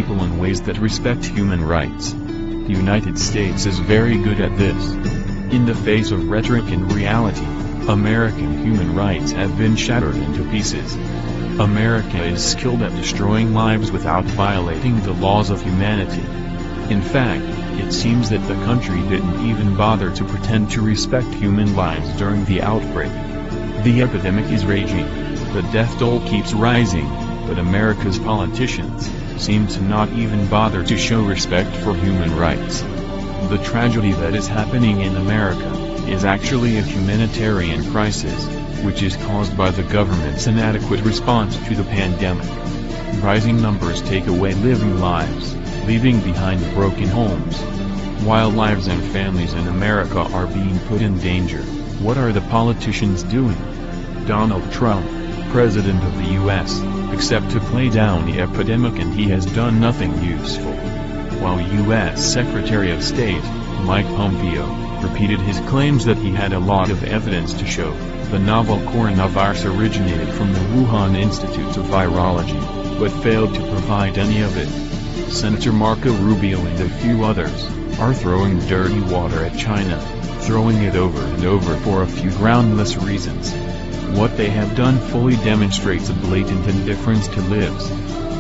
people in ways that respect human rights. The United States is very good at this. In the face of rhetoric and reality, American human rights have been shattered into pieces. America is skilled at destroying lives without violating the laws of humanity. In fact, it seems that the country didn't even bother to pretend to respect human lives during the outbreak. The epidemic is raging. The death toll keeps rising, but America's politicians seem to not even bother to show respect for human rights. The tragedy that is happening in America is actually a humanitarian crisis, which is caused by the government's inadequate response to the pandemic. Rising numbers take away living lives, leaving behind broken homes. While lives and families in America are being put in danger, what are the politicians doing? Donald Trump, President of the U.S., except to play down the epidemic, and he has done nothing useful. While U.S. Secretary of State, Mike Pompeo, repeated his claims that he had a lot of evidence to show the novel coronavirus originated from the Wuhan Institute of Virology, but failed to provide any of it. Senator Marco Rubio and a few others are throwing dirty water at China, throwing it over and over for a few groundless reasons. What they have done fully demonstrates a blatant indifference to lives.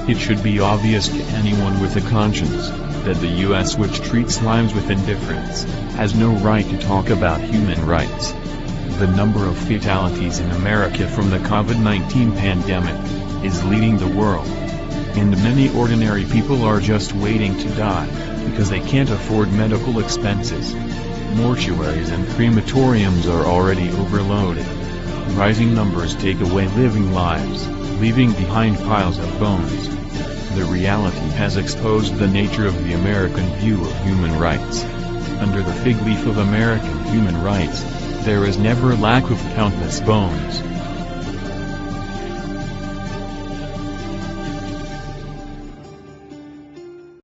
It should be obvious to anyone with a conscience that the U.S., which treats lives with indifference, has no right to talk about human rights. The number of fatalities in America from the COVID-19 pandemic is leading the world. And many ordinary people are just waiting to die, because they can't afford medical expenses. Mortuaries and crematoriums are already overloaded. Rising numbers take away living lives, leaving behind piles of bones. The reality has exposed the nature of the American view of human rights. Under the fig leaf of American human rights, there is never a lack of countless bones.